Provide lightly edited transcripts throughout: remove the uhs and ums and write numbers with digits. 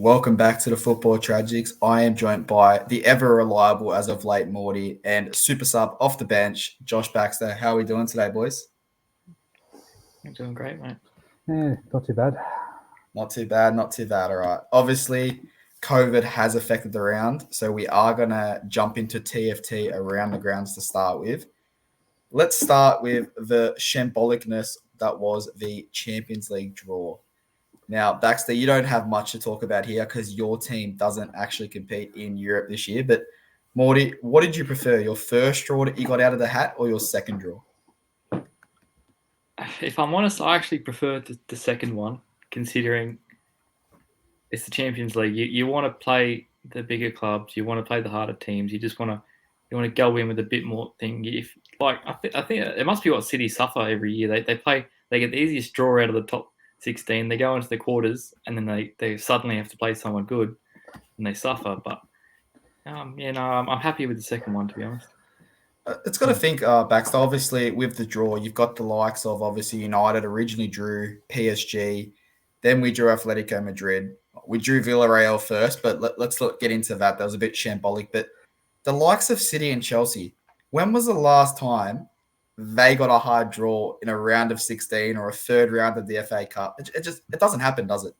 Welcome back to the Football Tragics. I am joined by the ever-reliable, as of late, Morty, and super sub off the bench, Josh Baxter. How are we doing today, boys? I'm doing great, mate. Yeah, not too bad. Not too bad. All right. Obviously, COVID has affected the round, so we are going to jump into TFT around the grounds to start with. Let's start with the shambolicness that was the Champions League draw. Now, Baxter, you don't have much to talk about here because your team doesn't actually compete in Europe this year. But Morty, what did you prefer, your first draw that you got out of the hat or your second draw? If I'm honest, I actually prefer the second one, considering it's the Champions League. You want to play the bigger clubs, you want to play the harder teams. You just want to go in with a bit more thing. I think it must be what City suffer every year. They get the easiest draw out of the top 16. They go into the quarters, and then they suddenly have to play someone good, and they suffer. But I'm happy with the second one, to be honest. It's got to think, Baxter, obviously, with the draw, you've got the likes of, obviously, United originally drew PSG. Then we drew Atletico Madrid. We drew Villarreal first, but let's not get into that. That was a bit shambolic. But the likes of City and Chelsea, when was the last time they got a hard draw in a round of 16 or a third round of the FA Cup? It doesn't happen, does it?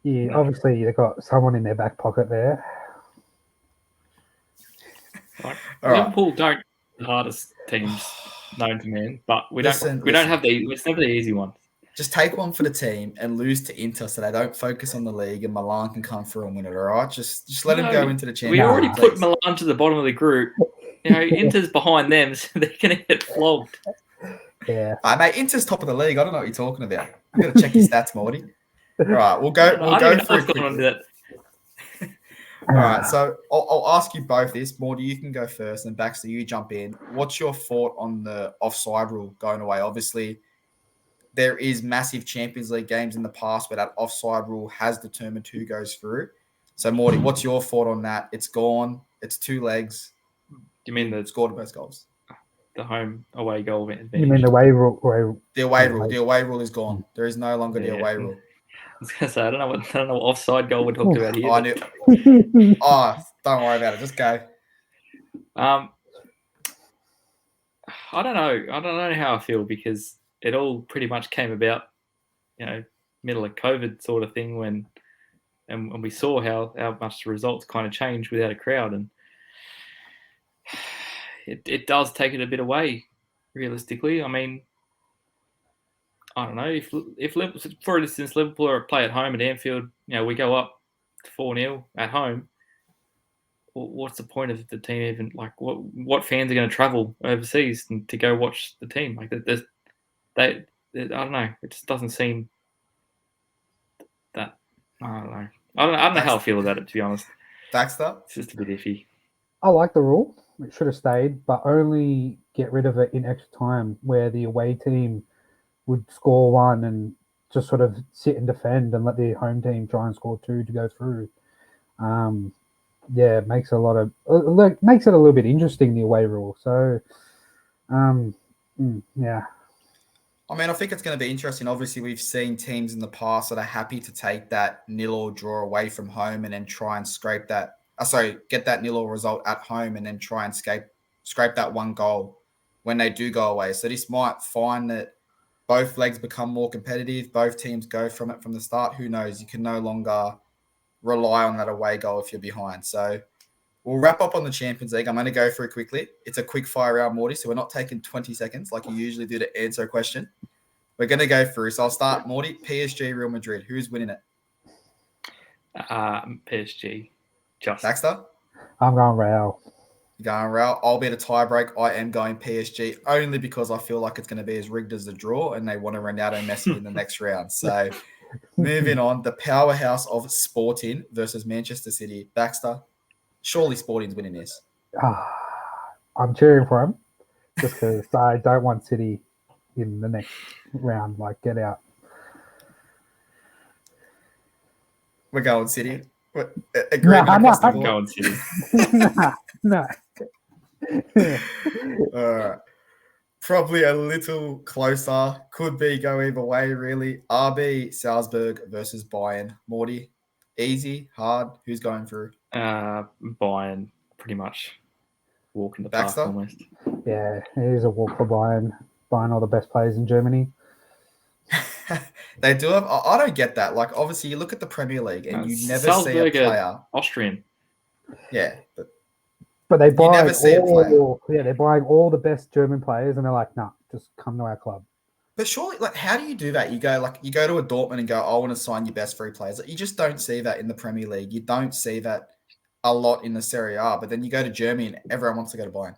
Yeah, obviously they've got someone in their back pocket there. Liverpool don't the hardest teams known to man, but we don't have it's never the easy ones. Just take one for the team and lose to Inter so they don't focus on the league and Milan can come through and win it, all right? Just let them go into the Champions League. We already put Milan to the bottom of the group. Inter's behind them, so they're going to get flogged. Yeah. Mate, Inter's top of the league. I don't know what you're talking about. I've got to check your stats, Morty. All right, we'll go through quickly. All right, so I'll ask you both this. Morty, you can go first, and Baxter, you jump in. What's your thought on the offside rule going away? Obviously, there is massive Champions League games in the past where that offside rule has determined who goes through. So, Morty, what's your thought on that? It's gone. It's two legs. You mean the scored both goals? The home away goal advantage. You mean the away rule? The away rule. The away rule is gone. There is no longer the away rule. I was going to say, I don't know what offside goal we're talking about here. I knew. Don't worry about it. Just go. I don't know. I don't know how I feel because it all pretty much came about, middle of COVID sort of thing when we saw how much the results kind of changed without a crowd, and it does take it a bit away, realistically. I mean, I don't know if for instance Liverpool play at home at Anfield, we go up 4-0 at home. What's the point of the team even? Like, what fans are going to travel overseas to go watch the team? Like, I don't know. It just doesn't seem that. I don't know. I don't know how I feel about it, to be honest. Baxter? It's just a bit iffy. I like the rule. It should have stayed, but only get rid of it in extra time where the away team would score one and just sort of sit and defend and let the home team try and score two to go through. It makes it a little bit interesting, the away rule. So, yeah. I mean, I think it's going to be interesting. Obviously, we've seen teams in the past that are happy to take that 0-0 draw away from home and then try and get that 0-0 result at home and then try and scrape that one goal when they do go away. So this might find that both legs become more competitive. Both teams go from it from the start. Who knows? You can no longer rely on that away goal if you're behind. So we'll wrap up on the Champions League. I'm going to go through quickly. It's a quick fire round, Morty, so we're not taking 20 seconds like you usually do to answer a question. We're going to go through. So I'll start, Morty, PSG, Real Madrid. Who's winning it? PSG. Baxter? I'm going Real. You're going Real. I'll be at a tiebreak. I am going PSG only because I feel like it's going to be as rigged as the draw and they want a Ronaldo Messi in the next round. So moving on, the powerhouse of Sporting versus Manchester City. Baxter, surely Sporting's winning this. I'm cheering for him just because I don't want City in the next round. Like, get out. We're going City. I'm going City. No. All right. probably a little closer. Could be go either way, really. RB Salzburg versus Bayern. Morty, easy, hard. Who's going through? Bayern, pretty much walk in the park Baxter? almost. Yeah, it is a walk for Bayern. Buying all the best players in Germany. They do have. I don't get that. Like, obviously, you look at the Premier League and you never see a Salzburg are player. Austrian. Yeah, But they buy never see a player. they're buying all the best German players, and they're like, nah, just come to our club. But surely, like, how do you do that? You go to a Dortmund and go, I want to sign your best three players. You just don't see that in the Premier League. You don't see that a lot in the Serie A. But then you go to Germany and everyone wants to go to Bayern.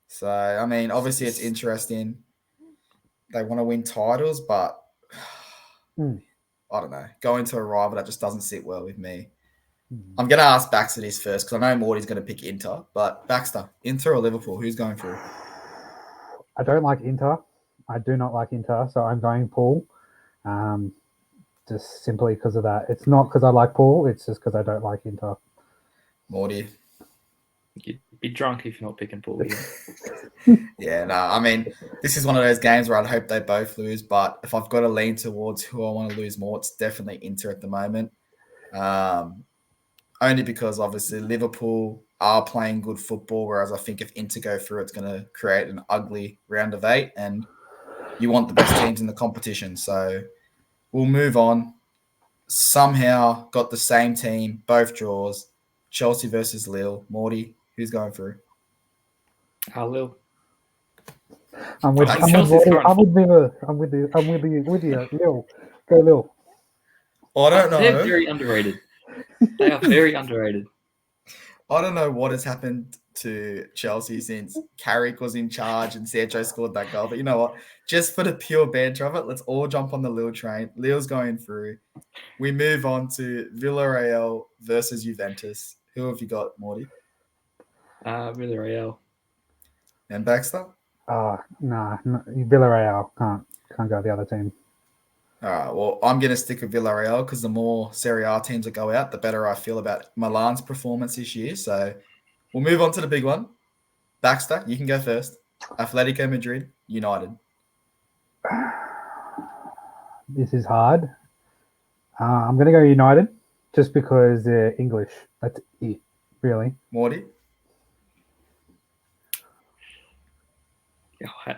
So, I mean, obviously it's interesting. They want to win titles, but I don't know. Going to a rival that just doesn't sit well with me. I'm going to ask Baxter this first because I know Morty's going to pick Inter. But Baxter, Inter or Liverpool? Who's going through? I don't like Inter. I do not like Inter, so I'm going Paul. Just simply because of that. It's not because I like Paul. It's just because I don't like Inter. Morty. You'd be drunk if you're not picking Paul. Yeah, no, I mean, this is one of those games where I'd hope they both lose, but if I've got to lean towards who I want to lose more, it's definitely Inter at the moment. Only because, obviously, Liverpool are playing good football, whereas I think if Inter go through, it's going to create an ugly round of 8, and you want the best teams in the competition. So we'll move on. Somehow got the same team, both draws. Chelsea versus Lille. Morty, who's going through? Lille. I'm with you. Lille. Go Lille. I don't know. They're very underrated. They are very underrated. I don't know what has happened to Chelsea since Carrick was in charge and Sergio scored that goal. But you know what? Just for the pure banter of it, let's all jump on the Lille train. Lille's going through. We move on to Villarreal versus Juventus. Who have you got, Morty? Villarreal. And Baxter? Nah. Villarreal can't go the other team. All right, well, I'm going to stick with Villarreal because the more Serie A teams that go out, the better I feel about Milan's performance this year. So we'll move on to the big one. Baxter, you can go first. Atletico Madrid, United. This is hard. I'm going to go United just because they're English. That's it, really. Morty?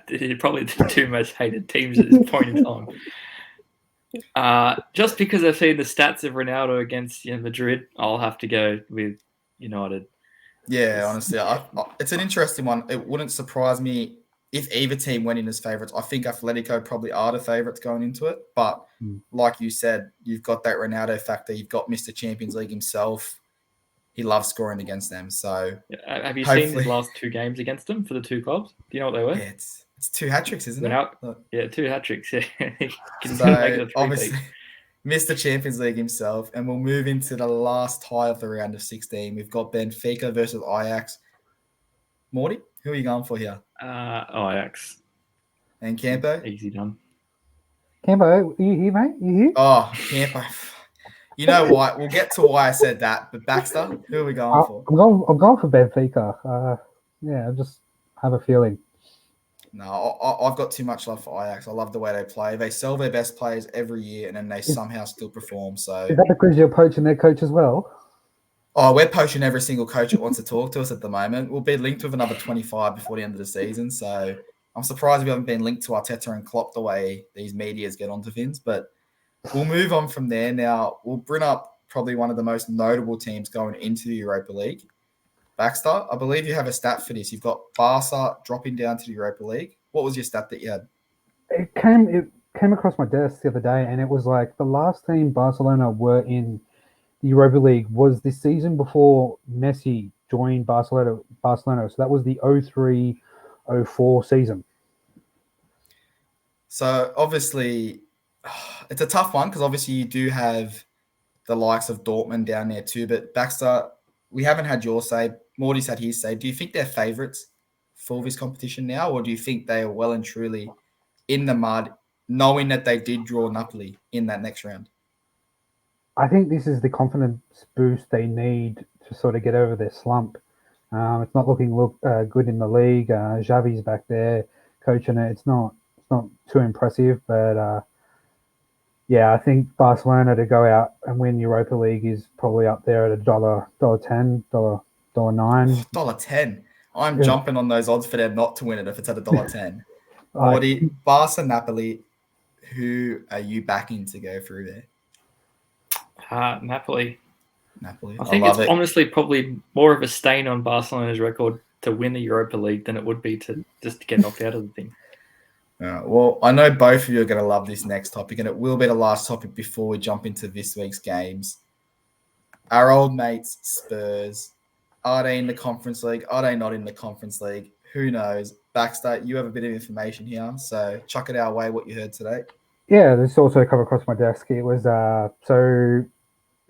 They're probably the two most hated teams at this point in time. Just because I've seen the stats of Ronaldo against Madrid, I'll have to go with United. Yeah, honestly, it's an interesting one. It wouldn't surprise me if either team went in as favourites. I think Atletico probably are the favourites going into it. But like you said, you've got that Ronaldo factor. You've got Mr. Champions League himself. He loves scoring against them. So have you seen his last two games against them for the two clubs? Do you know what they were? Yeah, it's 2 hat-tricks, isn't it? Yeah, 2 hat-tricks. Yeah. So obviously, Mr. Champions League himself. And we'll move into the last tie of the round of 16. We've got Benfica versus Ajax. Morty, who are you going for here? Ajax. And Campo? Easy done. Campo, are you here, mate? You here? Oh, Campo. You know why? We'll get to why I said that. But Baxter, who are we going for? I'm going for Benfica. I just have a feeling. No, I've got too much love for Ajax. I love the way they play. They sell their best players every year, and then they somehow still perform. So is that because you're poaching their coach as well? Oh, we're poaching every single coach that wants to talk to us at the moment. We'll be linked with another 25 before the end of the season. So I'm surprised we haven't been linked to Arteta and Klopp the way these medias get onto things. But we'll move on from there. Now, we'll bring up probably one of the most notable teams going into the Europa League. Baxter, I believe you have a stat for this. You've got Barca dropping down to the Europa League. What was your stat that you had? It came across my desk the other day, and it was like the last team Barcelona were in the Europa League was the season before Messi joined Barcelona. So that was the 03-04 season. So obviously, it's a tough one because obviously you do have the likes of Dortmund down there too. But Baxter, we haven't had your say. Morty's had his say. Do you think they're favourites for this competition now, or do you think they are well and truly in the mud, knowing that they did draw Napoli in that next round? I think this is the confidence boost they need to sort of get over their slump. It's not looking good in the league. Xavi's back there coaching it. It's not too impressive, but yeah, I think Barcelona to go out and win Europa League is probably up there at $1.10, $1.09. $1.10. I'm Yeah. jumping on those odds for them not to win it if it's at $1.10. Like, Morty, Barca, Napoli, who are you backing to go through there? Napoli. Napoli. I think love it's it. honestly probably more of a stain on Barcelona's record to win the Europa League than it would be to just get knocked out of the thing. Well, I know both of you are going to love this next topic, and it will be the last topic before we jump into this week's games. Our old mates, Spurs, are they in the Conference League? Are they not in the Conference League? Who knows? Baxter, you have a bit of information here, so chuck it our way what you heard today. yeah, this also come across my desk. It was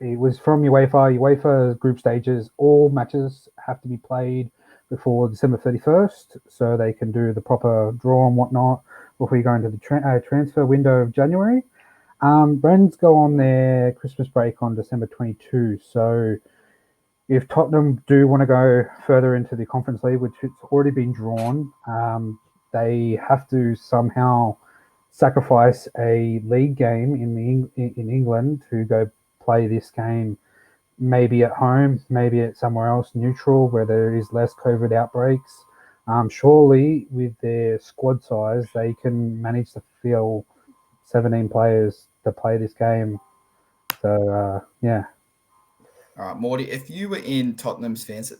it was from UEFA. UEFA group stages. All matches have to be played before December 31st, so they can do the proper draw and whatnot before you go into the transfer window of January. Brands go on their Christmas break on December 22. So if Tottenham do want to go further into the Conference League, which it's already been drawn, they have to somehow sacrifice a league game in England to go play this game, maybe at home, maybe at somewhere else neutral where there is less COVID outbreaks. Surely, with their squad size, they can manage to fill 17 players to play this game. So, yeah. All right, Morty, if you were in Tottenham's fans'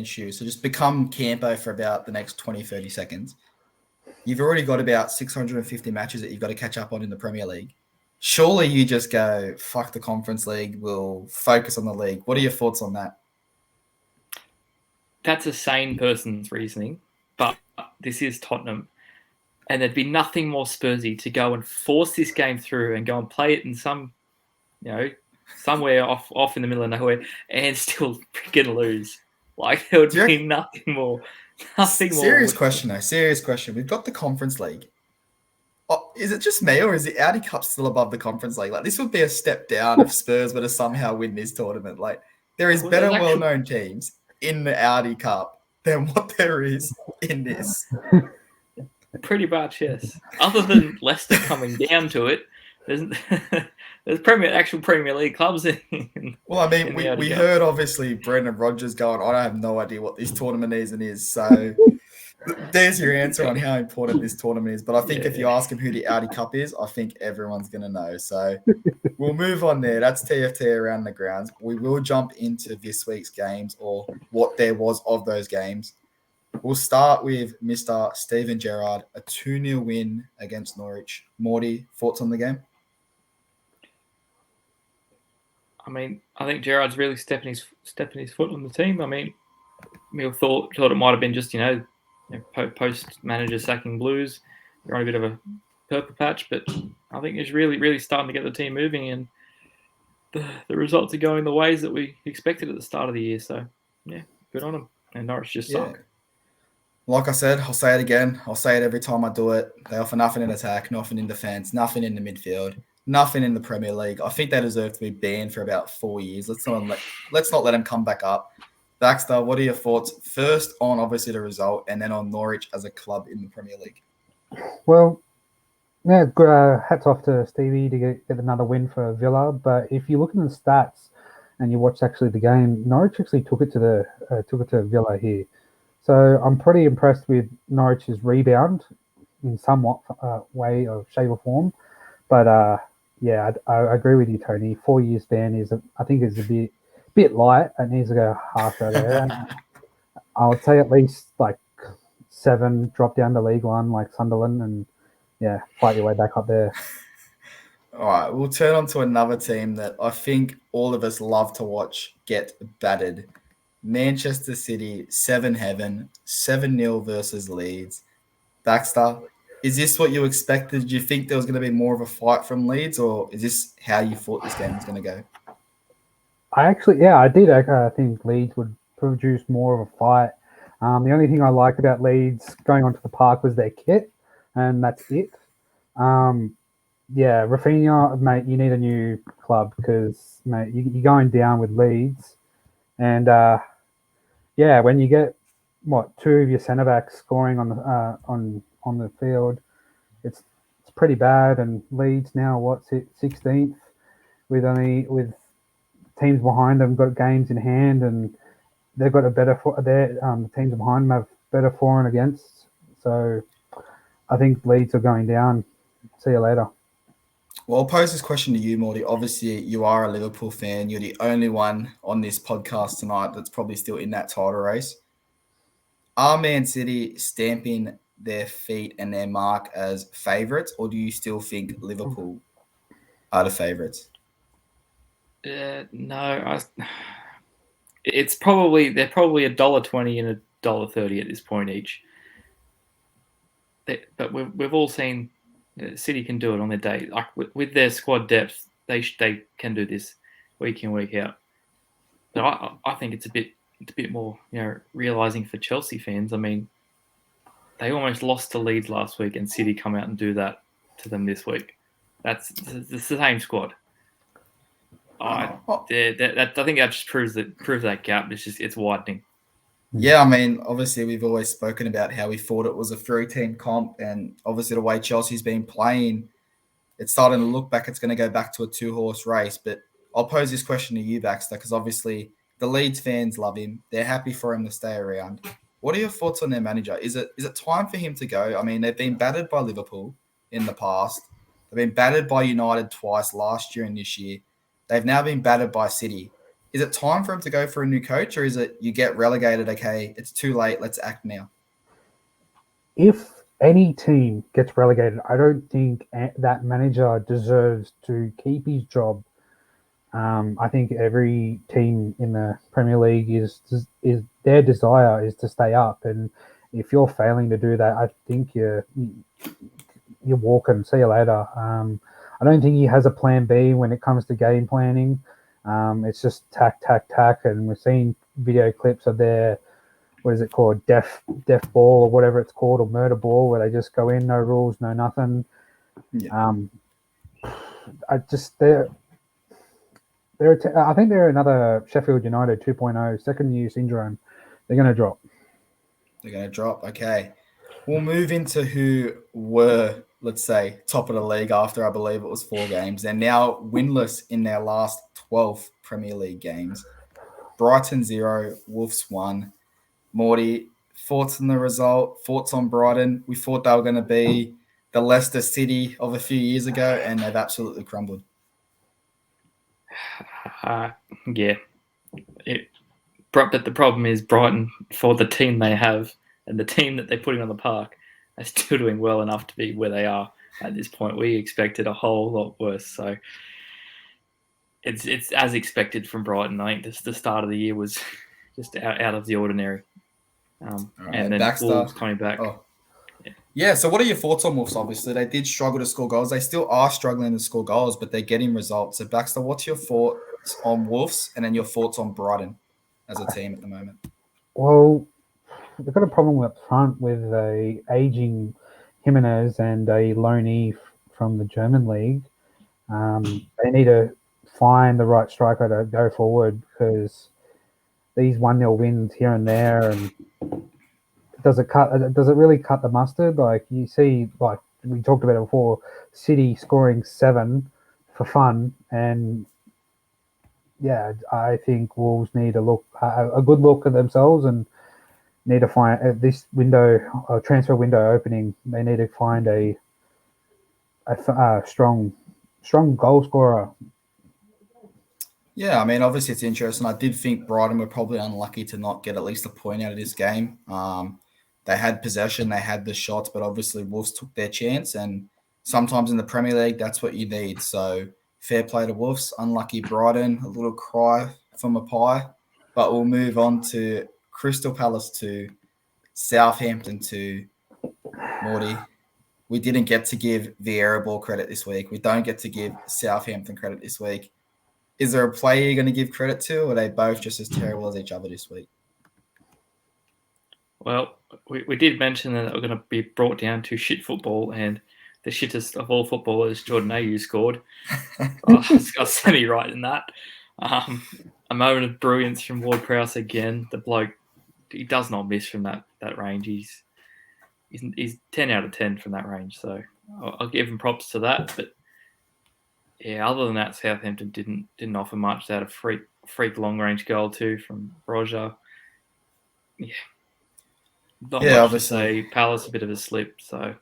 shoes, so just become Campo for about the next 20, 30 seconds. You've already got about 650 matches that you've got to catch up on in the Premier League. Surely you just go, fuck the Conference League, we'll focus on the league. What are your thoughts on that? That's a sane person's reasoning, but this is Tottenham. And there'd be nothing more Spursy to go and force this game through and go and play it in somewhere off in the middle of nowhere and still freaking lose. Like, there would be nothing more. Serious question, though. Serious question. We've got the Conference League. Oh, is it just me, or is the Audi Cup still above the Conference League? Like, this would be a step down if Spurs were to somehow win this tournament. Like, there is better well-known teams in the Audi Cup than what there is in this. Pretty much, yes. Other than Leicester coming down to it, there's actual Premier League clubs in. Well, I mean, we heard obviously Brendan Rodgers going, I have no idea what this tournament is. So there's your answer on how important this tournament is. But I think if you ask him who the Audi Cup is, I think everyone's going to know. So we'll move on there. That's TFT around the grounds. We will jump into this week's games, or what there was of those games. We'll start with Mr. Steven Gerrard, a 2-0 win against Norwich. Morty, thoughts on the game? I mean, I think Gerrard's really stepping his foot on the team. I mean, we thought it might have been just post manager sacking Blues. They're on a bit of a purple patch, but I think he's really, really starting to get the team moving, and the results are going the ways that we expected at the start of the year. So, yeah, good on them. And Norwich just suck. Like I said, I'll say it again. I'll say it every time I do it. They offer nothing in attack, nothing in defence, nothing in the midfield, nothing in the Premier League. I think they deserve to be banned for about 4 years. Let's not let them come back up. Baxter, what are your thoughts? First on obviously the result, and then on Norwich as a club in the Premier League. Well, yeah, hats off to Stevie to get another win for Villa. But if you look at the stats and you watch actually the game, Norwich actually took it to Villa here. So I'm pretty impressed with Norwich's rebound in somewhat way or shape or form. But yeah, I agree with you, Tony. 4 years ban is I think is a bit light. It needs to go harsher there. I would say at least like 7, drop down to League One like Sunderland, and yeah, fight your way back up there. All right, we'll turn on to another team that I think all of us love to watch get battered. Manchester City, 7-heaven, 7-0 versus Leeds. Baxter, is this what you expected? Did you think there was going to be more of a fight from Leeds, or is this how you thought this game was going to go? I did. I think Leeds would produce more of a fight. The only thing I liked about Leeds going onto the park was their kit, and that's it. Yeah, Rafinha, mate, you need a new club because, mate, you're going down with Leeds. And yeah, when you get two of your centre backs scoring on the field, it's pretty bad. And Leeds now 16th with teams behind them got games in hand, and they've got a better the teams behind them have better for and against. So I think Leeds are going down. See you later. Well, I'll pose this question to you, Morty. Obviously, you are a Liverpool fan. You're the only one on this podcast tonight that's probably still in that title race. Are Man City stamping their feet and their mark as favourites, or do you still think Liverpool are the favourites? No, it's probably they're probably $1.20 and $1.30 at this point each. But we've all seen City can do it on their day. Like with their squad depth, they can do this week in, week out. But I think it's a bit more, realising for Chelsea fans. I mean, they almost lost to Leeds last week, and City come out and do that to them this week. It's the same squad. I think that just proves that gap. It's widening. Yeah, I mean, obviously we've always spoken about how we thought it was a 3-team comp, and obviously the way Chelsea's been playing, it's starting to look back. It's going to go back to a 2-horse race. But I'll pose this question to you, Baxter, because obviously the Leeds fans love him. They're happy for him to stay around. What are your thoughts on their manager? Is it time for him to go? I mean, they've been battered by Liverpool in the past. They've been battered by United twice last year and this year. They've now been battered by City. Is it time for him to go for a new coach, or is it you get relegated, okay, it's too late, let's act now? If any team gets relegated, I don't think that manager deserves to keep his job. I think every team in the Premier League is their desire is to stay up, and if you're failing to do that, I think you're walking. See you later. I don't think he has a plan B when it comes to game planning. It's just tack, and we've seen video clips of their, what is it called, death ball or whatever it's called, or murder ball, where they just go in, no rules, no nothing. Yeah. I think they're another Sheffield United 2.0, second year syndrome. They're going to drop. Okay. We'll move into who were, let's say, top of the league after, I believe it was 4 games. They're now winless in their last 12 Premier League games. Brighton 0, Wolves 1. Morty, thoughts on the result? Thoughts on Brighton? We thought they were going to be the Leicester City of a few years ago, and they've absolutely crumbled. Yeah. But the problem is Brighton, for the team they have and the team that they're putting on the park, are still doing well enough to be where they are at this point. We expected a whole lot worse. So it's as expected from Brighton. I think the start of the year was just out of the ordinary. Right, and then Baxter, Wolves coming back. Yeah, so what are your thoughts on Wolves? Obviously, they did struggle to score goals. They still are struggling to score goals, but they're getting results. So, Baxter, what's your thoughts on Wolves and then your thoughts on Brighton as a team at the moment? Well, they've got a problem up front with a aging Jimenez and a loanee from the German league. They need to find the right striker to go forward, because these 1-0 wins here and there, and does it really cut the mustard? Like, you see, like we talked about it before, City scoring 7 for fun, and yeah, I think Wolves need to look a good look at themselves and need to find this transfer window opening. They need to find a strong goal scorer. Yeah, I mean, obviously it's interesting. I did think Brighton were probably unlucky to not get at least a point out of this game. They had possession, they had the shots, but obviously Wolves took their chance, and sometimes in the Premier League, that's what you need. So fair play to Wolves, unlucky Brighton, a little cry from a pie. But we'll move on to Crystal Palace 2, Southampton 2. Morty, we didn't get to give Vieira ball credit this week. We don't get to give Southampton credit this week. Is there a player you're going to give credit to, or are they both just as terrible as each other this week? Well, we did mention that we're going to be brought down to shit football, and the shittest of all footballers, Jordan Ayew, scored. I was semi-right in that. A moment of brilliance from Ward Prowse again. The bloke he does not miss from that range. He's 10 out of 10 from that range. So I'll give him props to that. But yeah, other than that, Southampton didn't offer much. They had a freak long range goal too from Roger. Yeah, not much obviously. to say. Palace a bit of a slip. So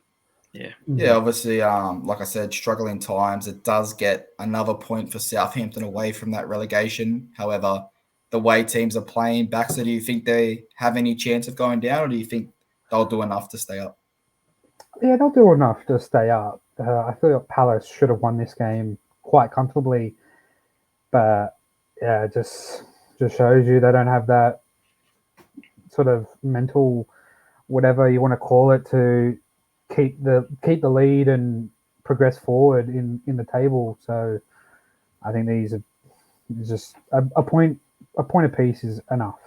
yeah. Yeah, obviously, like I said, struggling times. It does get another point for Southampton away from that relegation. However, the way teams are playing, Baxter, do you think they have any chance of going down, or do you think they'll do enough to stay up? Yeah, they'll do enough to stay up. I feel like Palace should have won this game quite comfortably, but yeah, it just shows you they don't have that sort of mental, whatever you want to call it, to keep the lead and progress forward in the table. So I think these are just a point apiece is enough.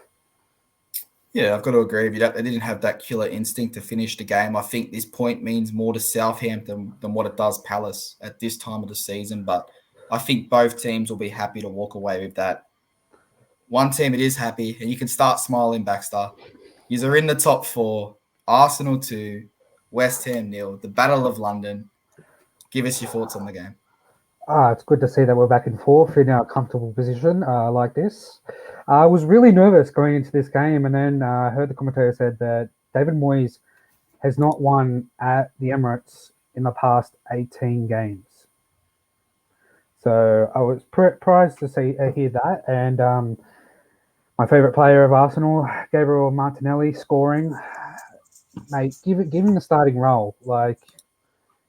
Yeah, I've got to agree with you. They didn't have that killer instinct to finish the game. I think this point means more to Southampton than what it does Palace at this time of the season. But I think both teams will be happy to walk away with that. One team that is happy, and you can start smiling, Baxter. You are in the top 4. Arsenal 2, West Ham 0. The Battle of London. Give us your thoughts on the game. It's good to see that we're back and forth in a comfortable position like this. I was really nervous going into this game, and then I heard the commentator said that David Moyes has not won at the Emirates in the past 18 games. So I was surprised to hear that. And my favourite player of Arsenal, Gabriel Martinelli, scoring. Mate, give him the starting role. Like,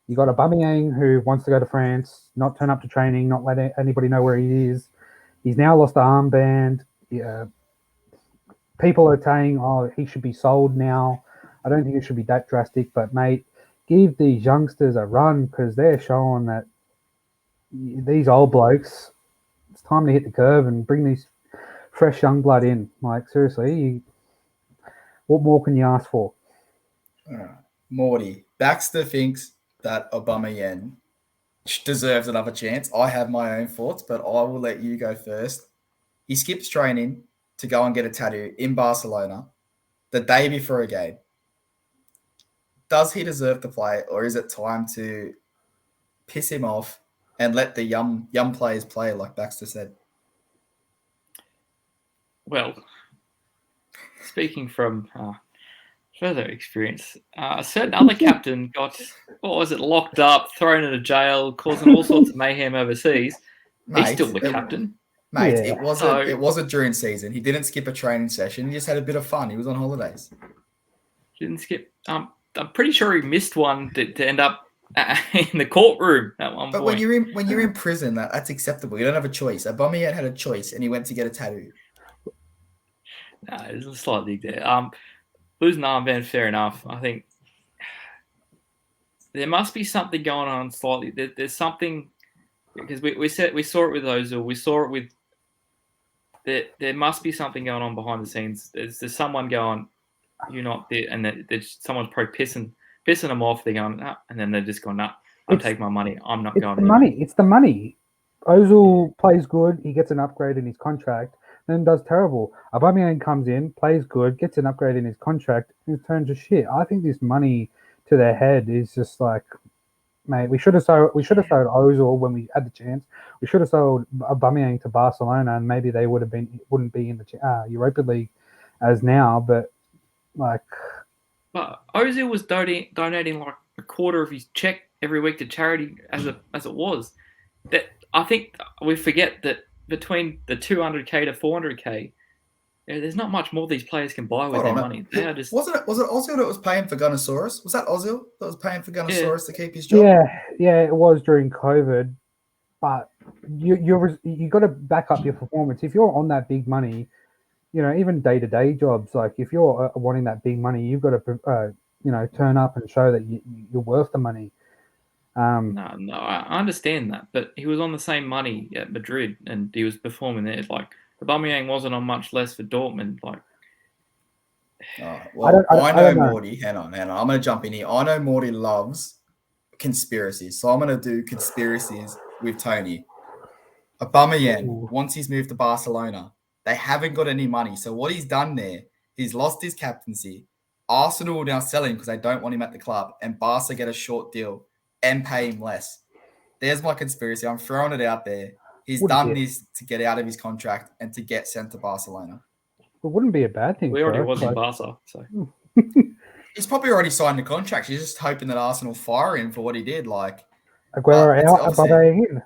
you got Aubameyang who wants to go to France, not turn up to training, not let anybody know where he is. He's now lost the armband. Yeah. People are saying, oh, he should be sold now. I don't think it should be that drastic, but mate, give these youngsters a run because they're showing that these old blokes, it's time to hit the curve and bring these fresh young blood in. Like, seriously, what more can you ask for? Morty, Baxter thinks that Aubameyang deserves another chance. I have my own thoughts, but I will let you go first. He skips training to go and get a tattoo in Barcelona the day before a game. Does he deserve to play, or is it time to piss him off and let the young players play, like Baxter said? Well, speaking from further experience, a certain other captain got, locked up, thrown into jail, causing all sorts of mayhem overseas. He's still the captain. Mate, yeah. It wasn't during season. He didn't skip a training session. He just had a bit of fun. He was on holidays. He didn't skip. I'm pretty sure he missed one to end up in the courtroom at one point. But when you're in prison, that's acceptable. You don't have a choice. Aubameyang had a choice, and he went to get a tattoo. No, there's a slight dig there. Losing the armband, fair enough. I think there must be something going on slightly. There's something, because we saw it with Ozil. We saw it with. There must be something going on behind the scenes. There's someone going, you're not there, and there's someone's probably pissing them off. They're going, nah, and then they're just going, nah, I'll take my money. I'm not going. It's the money. Ozil plays good. He gets an upgrade in his contract. Then does terrible. Aubameyang comes in, plays good, gets an upgrade in his contract, and turns to shit. I think this money to their head is just like, mate, we should have sold Ozil when we had the chance. We should have sold Aubameyang to Barcelona, and maybe they wouldn't be in the Europa League as now. But Ozil was donating like a quarter of his check every week to charity as it was. That I think we forget that between the 200k to 400k, there's not much more these players can buy with their money. They are just... Was it Ozil that was paying for Gunnosaurus? Was that Ozil that was paying for Gunnosaurus to keep his job? Yeah, it was during COVID. But you got to back up your performance. If you're on that big money, even day-to-day jobs, like if you're wanting that big money, you've got to turn up and show that you're worth the money. No, I understand that, but he was on the same money at Madrid, and he was performing there. Like Aubameyang wasn't on much less for Dortmund. Like, I know Morty. Hang on. I'm going to jump in here. I know Morty loves conspiracies, so I'm going to do conspiracies with Tony. Aubameyang, once he's moved to Barcelona, they haven't got any money. So what he's done there He's lost his captaincy. Arsenal will now sell him because they don't want him at the club, and Barca get a short deal and pay him less. There's my conspiracy. I'm throwing it out there. He's done this to get out of his contract and to get sent to Barcelona. It wouldn't be a bad thing. We already was in Barca, so he's probably already signed the contract. He's just hoping that Arsenal fire him for what he did. Like Aguero out, Aguero in.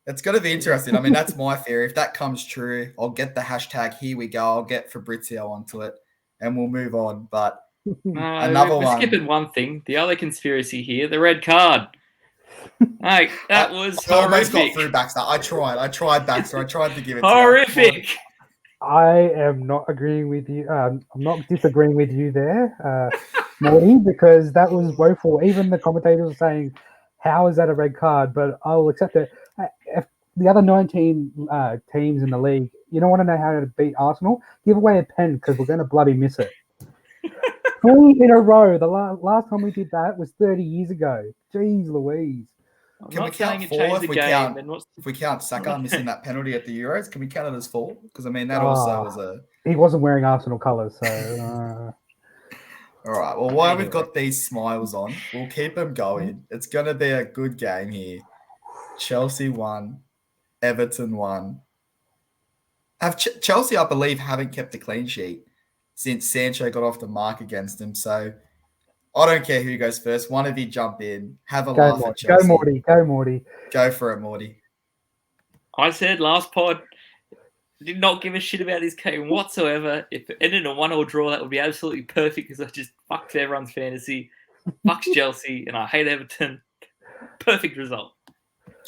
It's going to be interesting. I mean, that's my theory. If that comes true, I'll get the hashtag here we go. I'll get Fabrizio onto it and we'll move on. But we're skipping one thing. The other conspiracy here, the red card. Like, that was horrific. I almost got through Baxter. I tried Baxter. I tried to give it horrific. To I am not agreeing with you. I'm not disagreeing with you there, Morty, because that was woeful. Even the commentators were saying, how is that a red card? But I will accept it. If the other 19 teams in the league, you don't want to know how to beat Arsenal, give away a pen because we're going to bloody miss it. 3 in a row. The last time we did that was 30 years ago. Jeez Louise. Can we count 4 if we count Saka missing that penalty at the Euros? Can we count it as 4? Because, I mean, that also was a... He wasn't wearing Arsenal colours, so... All right, well, while we've got these smiles on, we'll keep them going. It's going to be a good game here. Chelsea won. Everton won. Chelsea, I believe, haven't kept a clean sheet since Sancho got off the mark against them. So I don't care who goes first. One of you jump in. Have a laugh at Chelsea. Go, Morty. Go for it, Morty. I said last pod, did not give a shit about this game whatsoever. If it ended in a 1-1 draw, that would be absolutely perfect because I just fucked everyone's fantasy. Fucks Chelsea, and I hate Everton. Perfect result.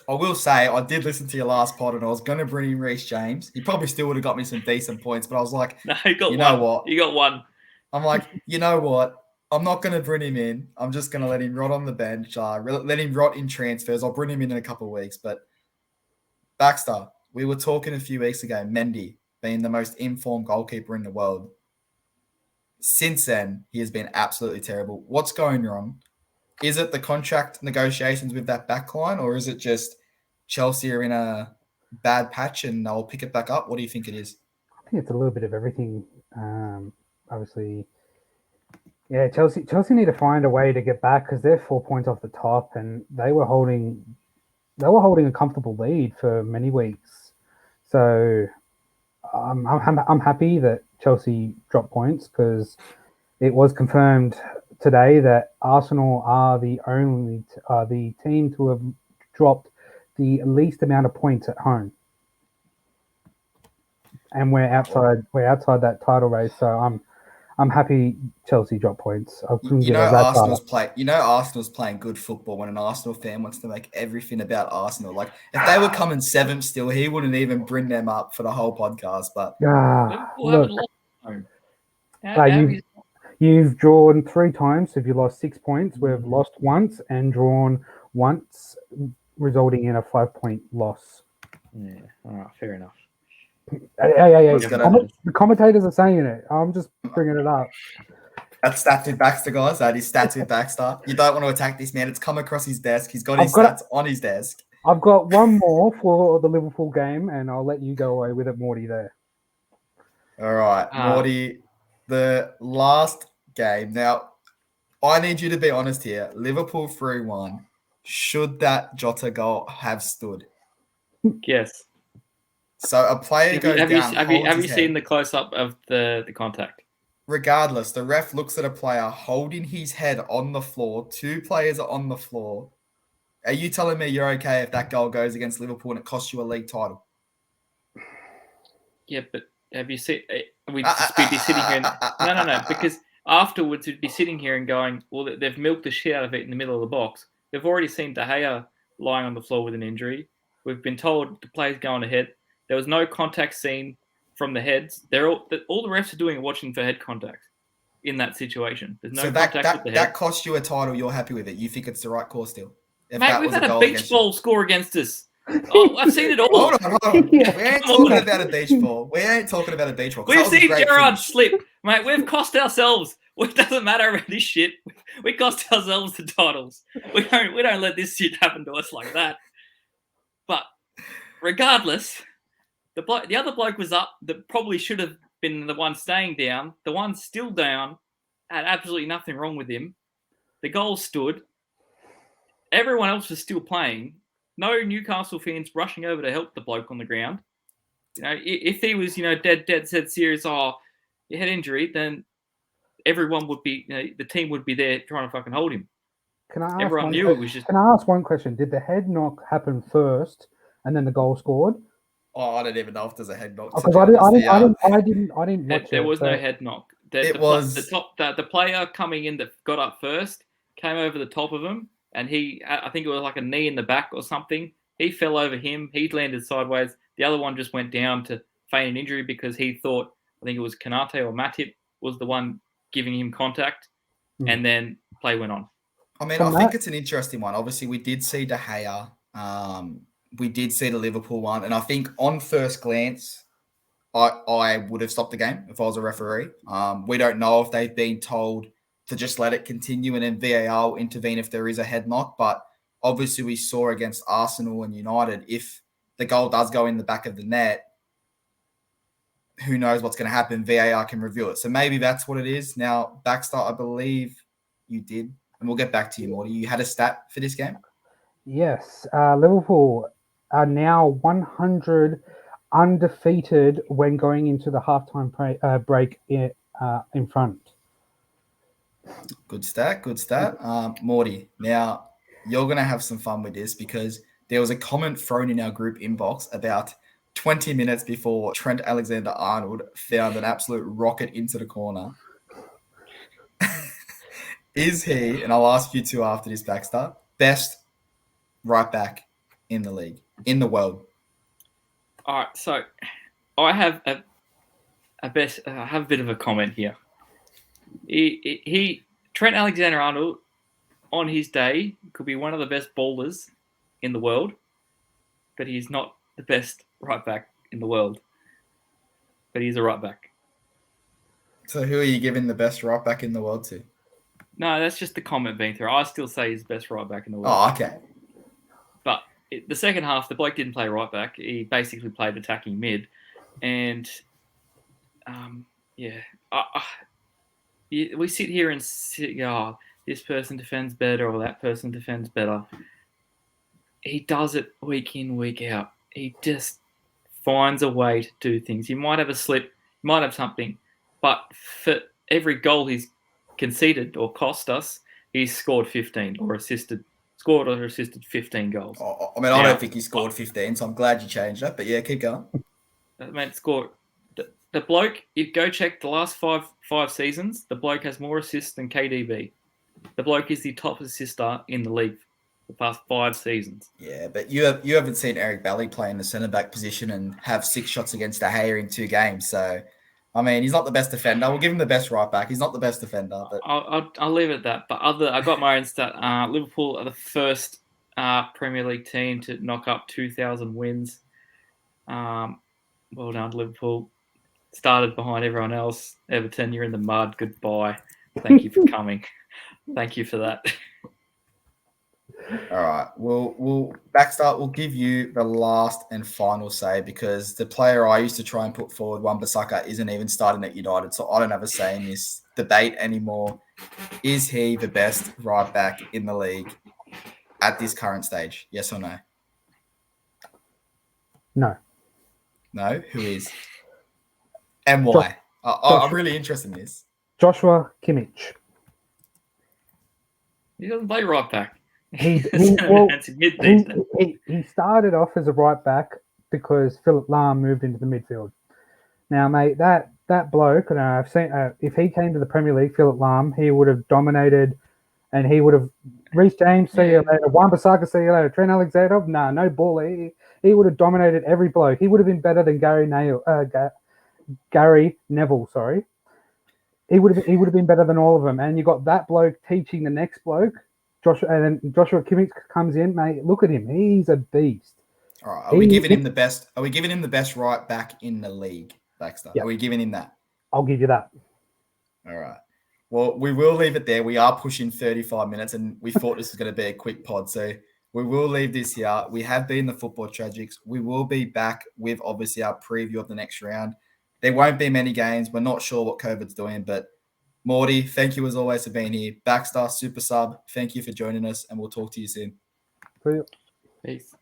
I will say, I did listen to your last pod and I was going to bring in Reece James. He probably still would have got me some decent points, but I was like, no, you got know what? You got one. I'm like, you know what? I'm not going to bring him in. I'm just going to let him rot on the bench. Let him rot in transfers. I'll bring him in a couple of weeks. But Baxter, we were talking a few weeks ago, Mendy being the most informed goalkeeper in the world. Since then, he has been absolutely terrible. What's going wrong? Is it the contract negotiations with that backline, or is it just Chelsea are in a bad patch and they'll pick it back up? What do you think it is? I think it's a little bit of everything. Obviously, yeah, Chelsea need to find a way to get back because they're 4 points off the top, and they were holding a comfortable lead for many weeks. So I'm happy that Chelsea dropped points because it was confirmed today that Arsenal are the only the team to have dropped the least amount of points at home, and we're outside that title race. So I'm happy Chelsea dropped points. Arsenal's playing good football when an Arsenal fan wants to make everything about Arsenal. Like if they were coming 7th still, he wouldn't even bring them up for the whole podcast. But you've drawn 3 times. So if you lost 6 points, we've lost once and drawn once, resulting in a 5-point loss. Yeah, all right, fair enough. Hey. The commentators are saying it. I'm just bringing it up. That's stats with Baxter, guys. That is stats with Baxter. You don't want to attack this man. It's come across his desk. He's got his stats on his desk. I've got one more for the Liverpool game, and I'll let you go away with it, Morty, there. All right, Morty. The last game. Now, I need you to be honest here. Liverpool 3-1. Should that Jota goal have stood? Yes. So a player goes down. Have you seen the close-up of the contact? Regardless, the ref looks at a player holding his head on the floor. 2 players are on the floor. Are you telling me you're okay if that goal goes against Liverpool and it costs you a league title? Yeah, but have you seen? We'd be sitting here. No. Because afterwards, we'd be sitting here and going, well, they've milked the shit out of it in the middle of the box. They've already seen De Gea lying on the floor with an injury. We've been told the play's going ahead. There was no contact seen from the heads. All the refs are doing is watching for head contact in that situation. There's no contact with the head. That cost you a title. You're happy with it. You think it's the right call still. Mate, we've had a beach ball score against us. Oh, I've seen it all. Hold on. We ain't talking about a beach ball. We've seen Gerrard slip. Mate, we've cost ourselves. It doesn't matter about this shit. We cost ourselves the titles. We don't let this shit happen to us like that. But regardless, the other bloke was up that probably should have been the one staying down. The one still down had absolutely nothing wrong with him. The goal stood. Everyone else was still playing. No Newcastle fans rushing over to help the bloke on the ground. If he was, dead set serious, he had injury, then everyone would be, the team would be there trying to fucking hold him. Everyone knew it was just. Can I ask one question? Did the head knock happen first, and then the goal scored? Oh, I don't even know if there's a head knock. Because I didn't watch it. There was no head knock. The player coming in that got up first came over the top of him, and I think it was like a knee in the back or something. He fell over him. He landed sideways. The other one just went down to feign an injury because he thought, I think it was Kanate or Matip was the one giving him contact, and then play went on. I mean, I think it's an interesting one. Obviously, we did see De Gea. We did see the Liverpool one. And I think on first glance, I would have stopped the game if I was a referee. We don't know if they've been told to just let it continue and then VAR will intervene if there is a head knock. But obviously, we saw against Arsenal and United, if the goal does go in the back of the net, who knows what's going to happen? VAR can review it. So maybe that's what it is. Now, Baxter, I believe you did. And we'll get back to you, Morty. You had a stat for this game? Yes. Liverpool are now 100 undefeated when going into the halftime break in front. Good stat. Morty, now you're going to have some fun with this because there was a comment thrown in our group inbox about 20 minutes before Trent Alexander-Arnold found an absolute rocket into the corner. Is he, and I'll ask you two after this, Baxter, best right back in the league, in the world? All right, so I have a bit of a comment here. Trent Alexander-Arnold, on his day, could be one of the best ballers in the world, but he's not the best right back in the world. But he's a right back. So who are you giving the best right back in the world to? No, that's just the comment being through. I still say he's the best right back in the world. Oh, okay. But the second half, the bloke didn't play right back. He basically played attacking mid. And, we sit here and this person defends better or that person defends better. He does it week in, week out. He just finds a way to do things. He might have a slip, might have something, but for every goal he's conceded or cost us, he's scored 15 or assisted 15 goals. Oh, I mean, I don't think he scored 15, so I'm glad you changed that. But yeah, keep going. I mean, scored. The bloke, you go check the last five seasons, the bloke has more assists than KDB. The bloke is the top assister in the league the past 5 seasons. Yeah, but you haven't seen Eric Bailly play in the centre-back position and have 6 shots against De Gea in 2 games. So, I mean, he's not the best defender. We'll give him the best right back. He's not the best defender. But I'll leave it at that. But I got my own stat. Liverpool are the first Premier League team to knock up 2,000 wins. Well done, Liverpool. Started behind everyone else. Everton, you're in the mud. Goodbye. Thank you for coming. Thank you for that. All right. We'll Baxter, we'll give you the last and final say because the player I used to try and put forward, Wan-Bissaka, isn't even starting at United, so I don't have a say in this debate anymore. Is he the best right back in the league at this current stage? Yes or no? No. No? Who is? And why? I'm really interested in this. Joshua Kimmich. He doesn't play right back. He started off as a right back because Philip Lahm moved into the midfield. Now, mate, that bloke, and I've seen if he came to the Premier League, Philip Lahm, he would have dominated, and he would have Reece James, see you later, Wan-Bissaka, see you later, Trent Alexander, no ball. He would have dominated every bloke. He would have been better than Gary Neville. Sorry, he would have been better than all of them. And you got that bloke teaching the next bloke. Joshua Kimmich comes in, mate. Look at him; he's a beast. All right, are we giving him the best? Are we giving him the best right back in the league, Baxter? Yep. Are we giving him that? I'll give you that. All right. Well, we will leave it there. We are pushing 35 minutes, and we thought this was going to be a quick pod, so we will leave this here. We have been the Football Tragics. We will be back with obviously our preview of the next round. There won't be many games. We're not sure what COVID's doing, but Morty, thank you as always for being here. Baxter, super sub, thank you for joining us, and we'll talk to you soon. See you. Peace.